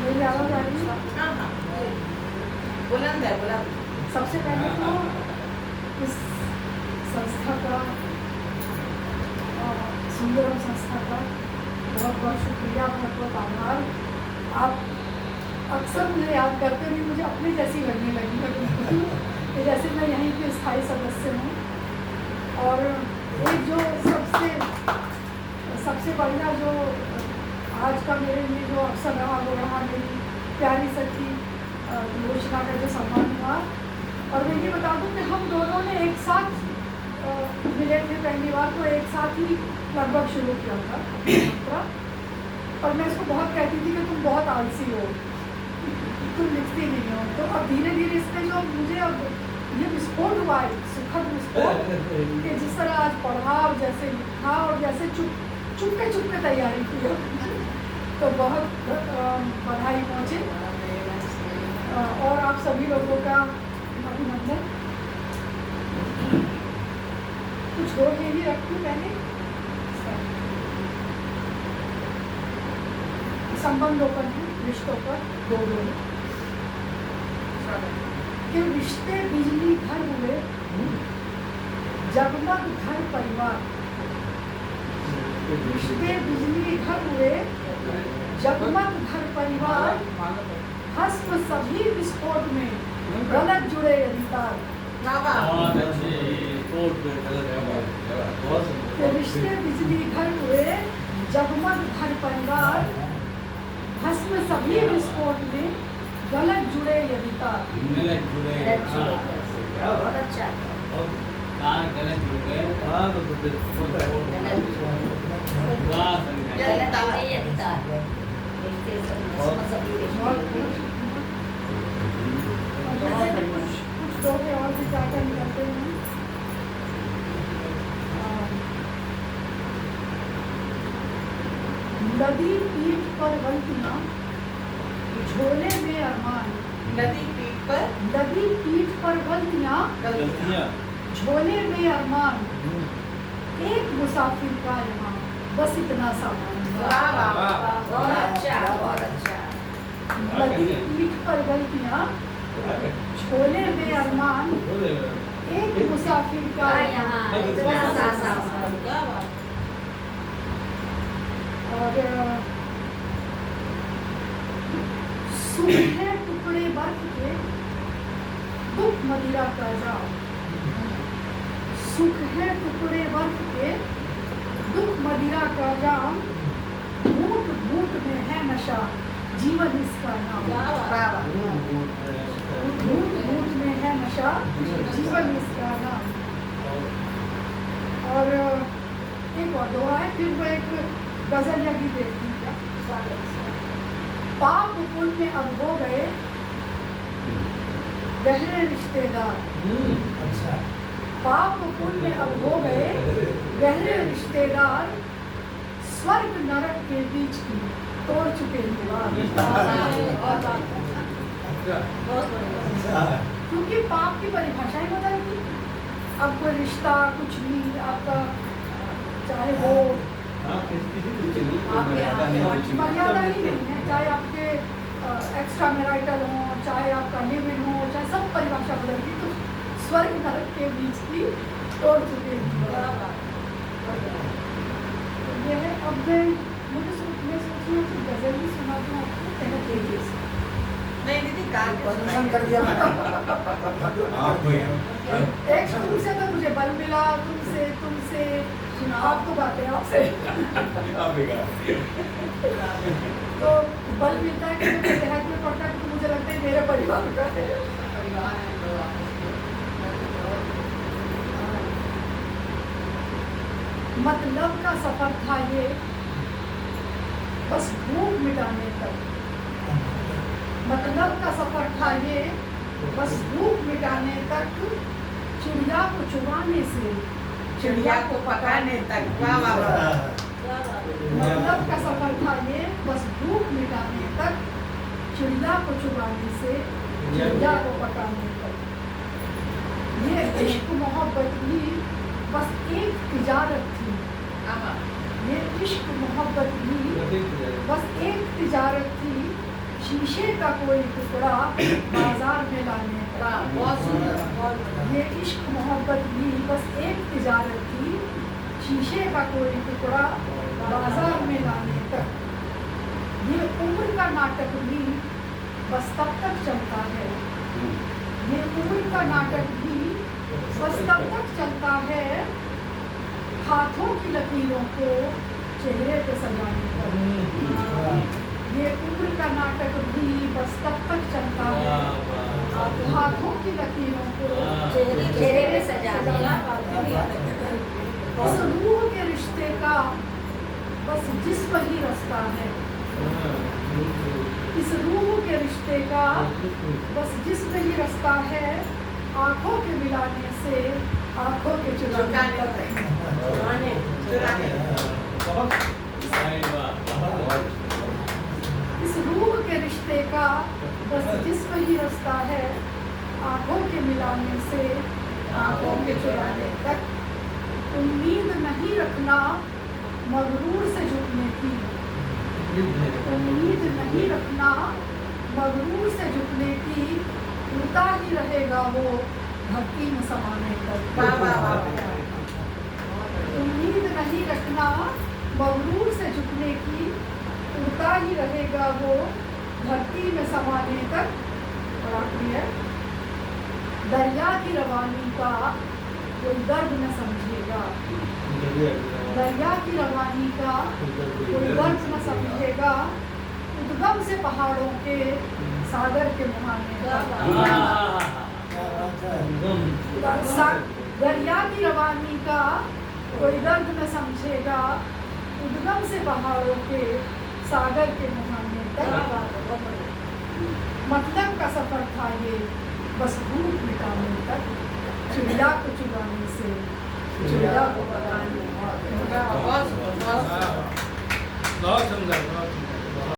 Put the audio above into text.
मेरी आवाज़ आ रही है? हाँ हाँ बुलंद है बुलंद। सबसे पहले तो इस संस्था का सुंदरम संस्था का बहुत बहुत शुक्रिया, बहुत बहुत आभार। आप अक्सर मुझे याद करते हुए मुझे अपनी जैसी लगने लगी कि जैसे मैं यहीं की स्थायी सदस्य हूँ। और एक जो सबसे बढ़िया जो आज का मेरे लिए जो अवसर रहा वो रहा मेरी प्यारी सखी योजना का जो सम्मान हुआ। और मैं ये बता दूं कि हम दोनों ने एक साथ मिले थे पहली बार, तो एक साथ ही लगभग शुरू किया था यात्रा। और मैं इसको बहुत कहती थी कि तुम बहुत आलसी हो, तुम लिखती नहीं हो। तो अब धीरे धीरे इसमें जो मुझे अब ये विस्फोट हुआ है, सुखद विस्फोट, कि जिस तरह आज पढ़ा और जैसे लिखा और जैसे चुपके तैयारी की, तो बहुत बधाई पहुँचे। और आप सभी लोगों का अभिनंदन। कुछ दो ये ही रखूँ मैंने संबंधों पर है, रिश्तों पर दो कि रिश्ते बिजली घर हुए, जगमग घर परिवार। रिश्ते बिजली घर हुए, जगमग घर परिवार। भस्म सभी विस्फोट में, गलत जुड़े यदि तार। रिश्ते बिजली घर हुए, जगमग घर परिवार। भस्म सभी विस्फोट में, गलत जुड़े यदि तार। बहुत अच्छा। कुछ दो के और भी क्या निकलते हैं। नदी पीठ पर गलतियाँ, झोले में अरमान। नदी पीठ पर गलतियाँ, झोले में अरमान। एक मुसाफिर का यहाँ बस इतना सामान। बहुत अच्छा बहुत अच्छा। नदी पीठ पर गलतियाँ, झोले में अरमान। एक मुसाफिर का यहाँ इतना सा सामान। और सूखे टुकड़े बर्फ के, दुख मदिरा का जाम। सूखे टुकड़े बर्फ के, दुख मदिरा का जाम। घूट घूट में है नशा, जीवन इसका नाम। घूट घूट में है नशा, जीवन इसका नाम। और एक और दुआ है, फिर वो एक गजल लगी देखती क्या। पाप पुण्य अब हो गए गहरे रिश्तेदार। अच्छा। पाप पुण्य अब हो गए गहरे रिश्तेदार। स्वर्ग नरक के बीच की तोड़ चुके दीवार। क्योंकि पाप की परिभाषा ही बदल गई। अब कोई रिश्ता कुछ भी आपका, चाहे वो मर्यादा ही नहीं है, चाहे आपके एक्स्ट्रा मैरिटल हो, चाहे आपका लिव इन हो, चाहे सब परिभाषा बदल गई। तो स्वर्ग नरक के बीच की तोड़ चुके ये है। अब मैं सोच रही हूँ कि गजल भी सुना दूँ आपको, कहना चाहिए। नहीं दीदी पसंद कर दिया एक तुमसे तो मुझे बल मिला, तुमसे आप तो गाते हैं आपसे तो बल मिलता है कि मैं देहात में पढ़ता है, तो मुझे लगता है मेरे परिवार का है। मतलब का सफर था ये, बस भूख मिटाने तक। मतलब का सफर था ये, बस भूख मिटाने तक। चिड़िया को चुराने से, चिड़िया को पकाने तक। मतलब का सफर था ये, बस भूख मिटाने तक। चिड़िया को चुराने से, चिड़िया को पकाने तक। ये इश्क मोहब्बत भी बस एक तिजारत थी। ये इश्क मोहब्बत भी बस एक तिजारत थी। शीशे का कोई टुकड़ा बाजार में लाने का। वाह, बहुत सुंदर, बहुत सुंदर। ये इश्क मोहब्बत भी बस एक तिजारत थी, शीशे का कोई टुकड़ा बाजार में लाने तक। ये उम्र का नाटक भी बस तब तक चलता है, ये उम्र का नाटक भी बस तब तक चलता है, हाथों की लकीरों को चेहरे पे सजाने तक। ये उम्र का नाटक भी बस तब तक चलता है, हाथों की लकीरों को चेहरे पे सजाने इस रूह के रिश्ते का बस जिस्म ही रास्ता है, इस रूह के रिश्ते का बस जिस्म ही रास्ता है, आंखों के मिलाने से आंखों के चुराने तक। इस रूह के रिश्ते का बस जिस्म ही रास्ता है, आंखों के मिलाने से आंखों के चुराने तक। उम्मीद नहीं रखना मगरूर से झुकने की, उम्मीद नहीं रखना मगरूर से झुकने की, उड़ता ही रहेगा वो धरती में समाने तक। वाह, वाह, वाह। उम्मीद नहीं रखना मगरूर से झुकने की, उड़ता ही रहेगा वो धरती में समाने तक। और आखिरी है, दरिया की रवानी का कोई दर्द न समझेगा, दरिया की रवानी का कोई दर्द न समझेगा, उद्गम से पहाड़ों के सागर के मुहाने तक। दरिया की रवानी का कोई दर्द न समझेगा, उद्गम से पहाड़ों के सागर के मुहाने तक। मतलब का सफर था ये बस भूख मिटाने तक, चिड़िया को चुराने से चिड़िया को पकाने। बहुत सुंदर, बहुत सुंदर। बहुत सुंदर, बहुत सुंदर।